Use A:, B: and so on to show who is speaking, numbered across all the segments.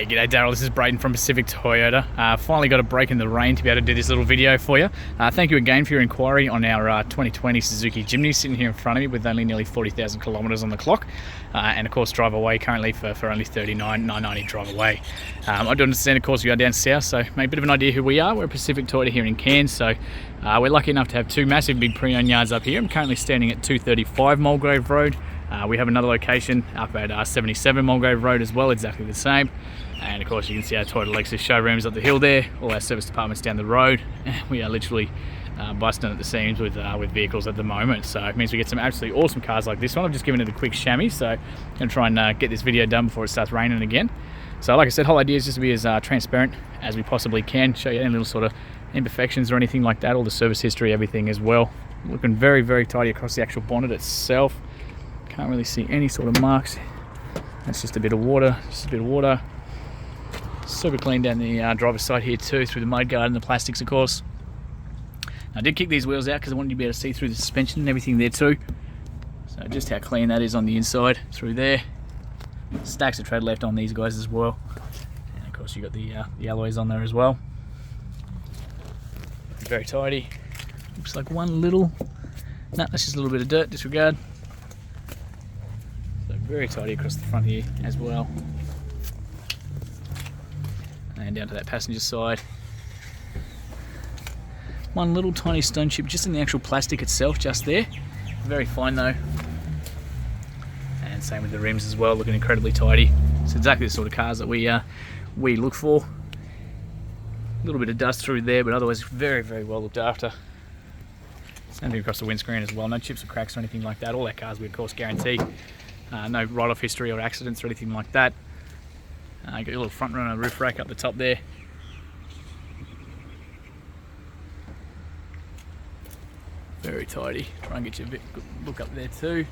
A: Hey, g'day Daryl, this is Braden from Pacific Toyota. Finally got a break in the rain to be able to do this little video for you. Thank you again for your inquiry on our 2020 Suzuki Jimny sitting here in front of me with only nearly 40,000 kilometres on the clock. And of course drive away currently for only $39,990 drive away. I do understand of course we are down south, so maybe a bit of an idea who we are. We're Pacific Toyota here in Cairns, so we're lucky enough to have two massive big pre-owned yards up here. I'm currently standing at 235 Mulgrave Road. We have another location up at 77 Mulgrave Road as well, exactly the same. And of course you can see our Toyota Lexus showrooms up the hill there, all our service departments down the road. We are literally busting at the seams with vehicles at the moment, so it means we get some absolutely awesome cars like this one. I've just given it a quick chamois, so I'm going to try and get this video done before it starts raining again. So like I said, the whole idea is just to be as transparent as we possibly can, show you any little sort of imperfections or anything like that, all the service history, everything as well. Looking very, very tidy across the actual bonnet itself. Can't really see any sort of marks. That's just a bit of water, Super clean down the driver's side here too, through the mud guard and the plastics of course. I did kick these wheels out because I wanted you to be able to see through the suspension and everything there too. So just how clean that is on the inside through there. Stacks of tread left on these guys as well. And of course you got the alloys on there as well. Very tidy. Looks like one little, no, that's just a little bit of dirt, disregard. So very tidy across the front here as well. And down to that passenger side. One little tiny stone chip just in the actual plastic itself, just there. Very fine though. And same with the rims as well, looking incredibly tidy. It's exactly the sort of cars that we look for. A little bit of dust through there, but otherwise very, very well looked after. Same thing across the windscreen as well. No chips or cracks or anything like that. All our cars we of course guarantee. No write-off history or accidents or anything like that. You got your little front runner roof rack up the top there. Very tidy. Try and get you a bit good look up there too.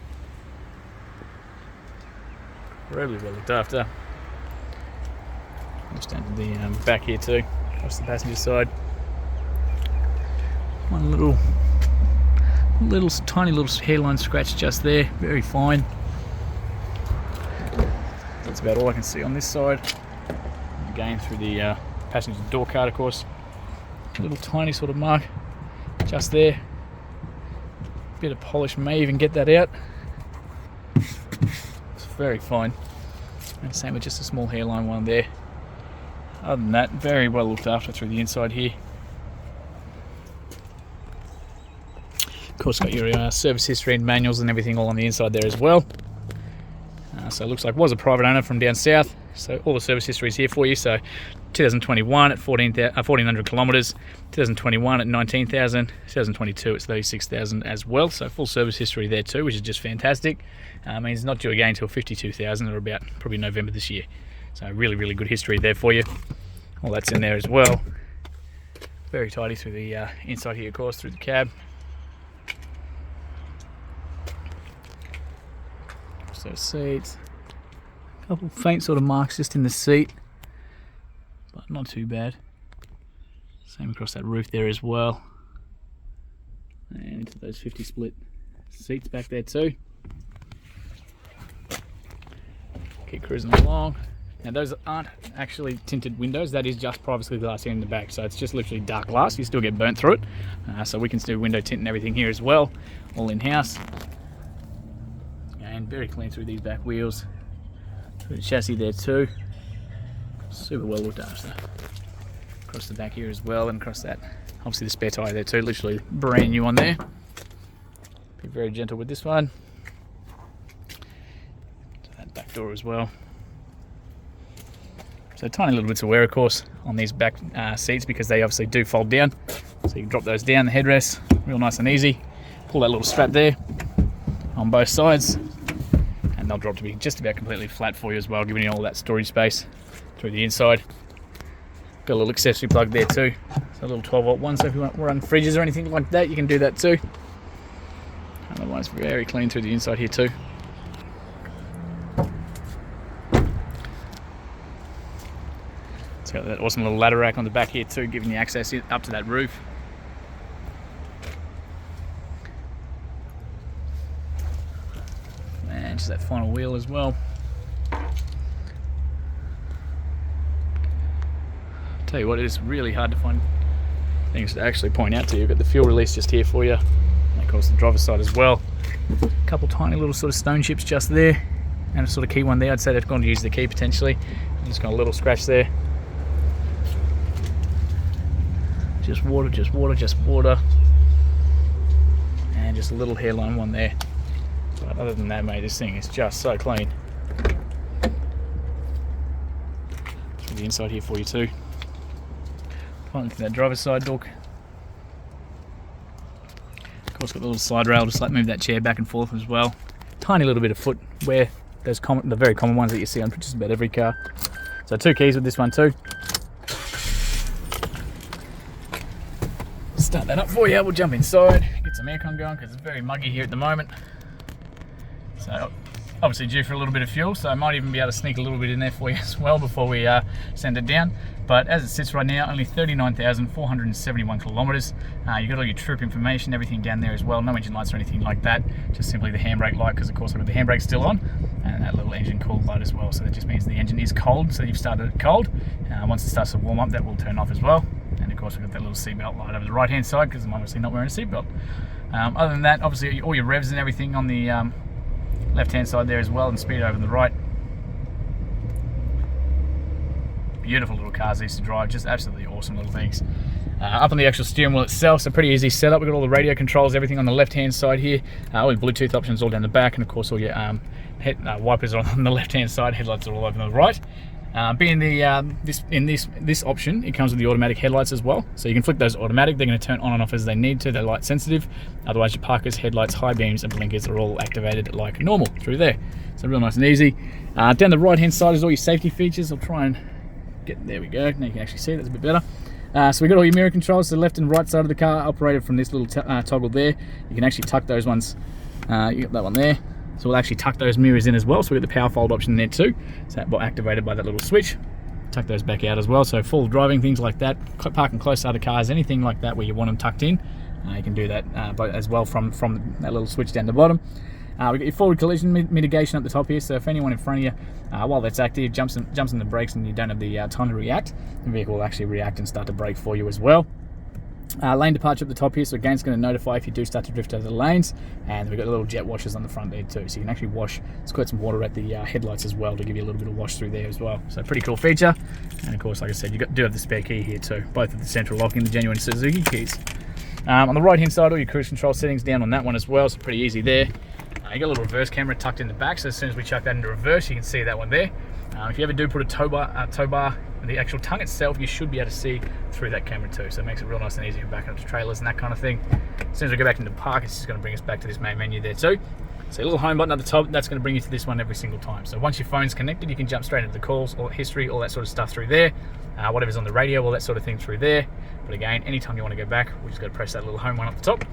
A: Incredibly well looked after. Just down to the back here too, across the passenger side. One little tiny little hairline scratch just there. Very fine. That's about all I can see on this side. Again through the passenger door card of course. A little tiny sort of mark just there. Bit of polish may even get that out. It's very fine. And same with just a small hairline one there. Other than that, very well looked after through the inside here. Of course got your service history and manuals and everything all on the inside there as well. So it looks like it was a private owner from down south, so all the service history is here for you. So 2021 at 1,400 kilometres, 2021 at 19,000, 2022 it's 36,000 as well, so full service history there too, which is just fantastic. Means not due again until 52,000 or about probably November this year. So really, really good history there for you. All that's in there as well. Very tidy through the inside here of course, through the cab. So seats, a couple faint sort of marks just in the seat, but not too bad. Same across that roof there as well. And into those 50 split seats back there too. Keep cruising along. Now those aren't actually tinted windows, that is just privacy glass here in the back, so it's just literally dark glass, you still get burnt through it. So we can do window tint and everything here as well, all in-house. And very clean through these back wheels, through the chassis there too. Super well looked after. Across the back here as well, and across that, obviously the spare tyre there too, literally brand new on there. Be very gentle with this one. To that back door as well. So tiny little bits of wear of course on these back seats because they obviously do fold down. So you can drop those down, the headrests, real nice and easy. Pull that little strap there on both sides. They'll drop to be just about completely flat for you as well, giving you all that storage space through the inside. Got a little accessory plug there too, so a little 12-volt one, so if you want to run fridges or anything like that, you can do that too. Otherwise, very clean through the inside here too. It's got that awesome little ladder rack on the back here too, giving you access up to that roof. And just that final wheel as well. Tell you what, it is really hard to find things to actually point out to you. We've got the fuel release just here for you, and of course the driver's side as well. A couple tiny little sort of stone chips just there, and a sort of key one there. I'd say they've gone to use the key potentially. Just got a little scratch there. Just water, just water, just water. And just a little hairline one there. But other than that, mate, this thing is just so clean. Through the inside here for you too. Finally to that driver's side door. Of course, got the little slide rail, just like move that chair back and forth as well. Tiny little bit of foot wear, those the very common ones that you see on just about every car. So 2 keys with this one too. Start that up for you. We'll jump inside, get some aircon going because it's very muggy here at the moment. So obviously due for a little bit of fuel, so I might even be able to sneak a little bit in there for you as well before we send it down. But as it sits right now, only 39,471 kilometres. You've got all your trip information, everything down there as well. No engine lights or anything like that. Just simply the handbrake light, because of course I've got the handbrake still on, and that little engine cool light as well. So that just means the engine is cold, so you've started it cold. Once it starts to warm up, that will turn off as well. And of course we've got that little seatbelt light over the right hand side, because I'm obviously not wearing a seatbelt. Other than that, obviously all your revs and everything on the left hand side there as well, and speed over on the right. Beautiful little cars these to drive, just absolutely awesome little things. Up on the actual steering wheel itself, so pretty easy setup. We've got all the radio controls, everything on the left hand side here, all your Bluetooth options all down the back, and of course all your wipers are on the left hand side, headlights are all over on the right. Being this option, it comes with the automatic headlights as well, so you can flick those automatic. They're going to turn on and off as they need to. They're light sensitive. Otherwise your parkers, headlights, high beams and blinkers are all activated like normal through there. So real nice and easy. Down the right hand side is all your safety features. I'll try and get, there we go, now you can actually see it, that's a bit better. So we've got all your mirror controls to the left and right side of the car, operated from this little toggle there. You can actually tuck those ones, you got that one there. So we'll actually tuck those mirrors in as well. So we've got the power fold option there too. So that activated by that little switch. Tuck those back out as well. So full driving, things like that, parking close to other cars, anything like that where you want them tucked in, you can do that as well from that little switch down the bottom. We've got your forward collision mitigation up the top here, so if anyone in front of you, while that's active, jumps in the brakes and you don't have the time to react, the vehicle will actually react and start to brake for you as well. Lane departure up the top here, so again it's going to notify if you do start to drift over the lanes, and we've got little jet washers on the front there too, so you can actually squirt some water at the headlights as well to give you a little bit of wash through there as well. So pretty cool feature. And of course, like I said, you do have the spare key here too, both of the central locking, the genuine Suzuki keys. On the right hand side, all your cruise control settings down on that one as well, so pretty easy there. You got a little reverse camera tucked in the back, so as soon as we chuck that into reverse, you can see that one there. If you ever do put a tow bar, the actual tongue itself, you should be able to see through that camera too, so it makes it real nice and easy for backing up to trailers and that kind of thing. As soon as we go back into park, it's just going to bring us back to this main menu there too. So a little home button at the top, that's going to bring you to this one every single time. So once your phone's connected, you can jump straight into the calls, or history, all that sort of stuff through there. Whatever's on the radio, all that sort of thing through there. But again, anytime you want to go back, we just got to press that little home one up the top.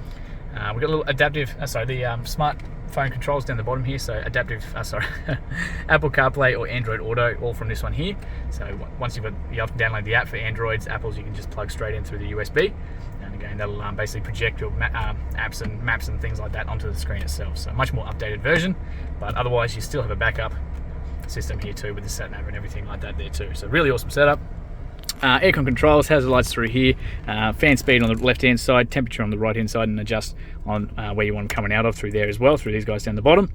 A: We've got a little adaptive, the smart phone controls down the bottom here, so adaptive, Apple CarPlay or Android Auto, all from this one here. So once you have to download the app for Androids, Apples, you can just plug straight in through the USB, and again that'll basically project your apps and maps and things like that onto the screen itself. So much more updated version, but otherwise you still have a backup system here too with the sat nav and everything like that there too. So really awesome setup. Aircon controls, hazard lights through here, fan speed on the left hand side, temperature on the right hand side, and adjust on where you want them coming out of through there as well, through these guys down the bottom.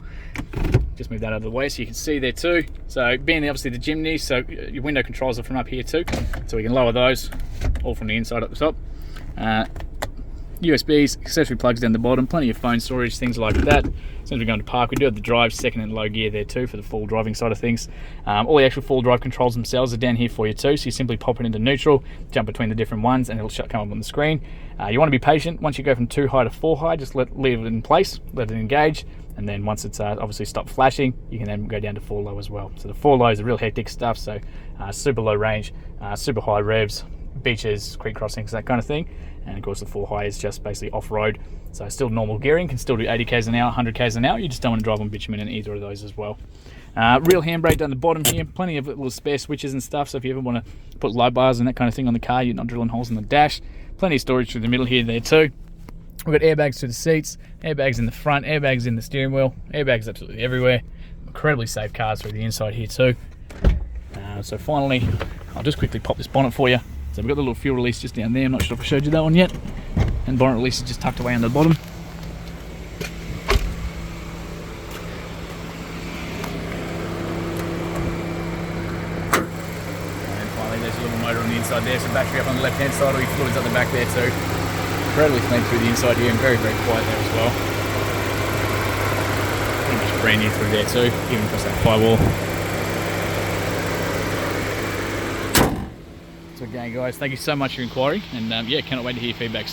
A: Just move that out of the way so you can see there too. So being obviously the Jimny, so your window controls are from up here too, so we can lower those all from the inside up the top. USBs, accessory plugs down the bottom, plenty of phone storage, things like that. As soon as we go into park, we do have the drive, second and low gear there too for the full driving side of things. All the actual full drive controls themselves are down here for you too, so you simply pop it into neutral, jump between the different ones, and it'll come up on the screen. You want to be patient. Once you go from 2 high to 4 high, just leave it in place, let it engage, and then once it's obviously stopped flashing, you can then go down to 4 low as well. So the 4 low is the real hectic stuff, so super low range, super high revs, beaches, creek crossings, that kind of thing. And of course the 4 high is just basically off-road, so still normal gearing, can still do 80 k's an hour, 100 k's an hour. You just don't want to drive on bitumen in either of those as well. Real handbrake down the bottom here, plenty of little spare switches and stuff, so if you ever want to put light bars and that kind of thing on the car, you're not drilling holes in the dash. Plenty of storage through the middle here there too. We've got airbags through the seats, airbags in the front, airbags in the steering wheel, airbags absolutely everywhere. Incredibly safe cars through the inside here too. So finally, I'll just quickly pop this bonnet for you. So we've got the little fuel release just down there. I'm not sure if I showed you that one yet. And bonnet release is just tucked away on the bottom. And finally there's a little motor on the inside there, so battery up on the left hand side, all your fluids at the back there too. Incredibly clean through the inside here and very, very quiet there as well. Pretty much brand new through there too, even across that firewall. So again guys, thank you so much for your inquiry, and yeah, cannot wait to hear your feedback soon.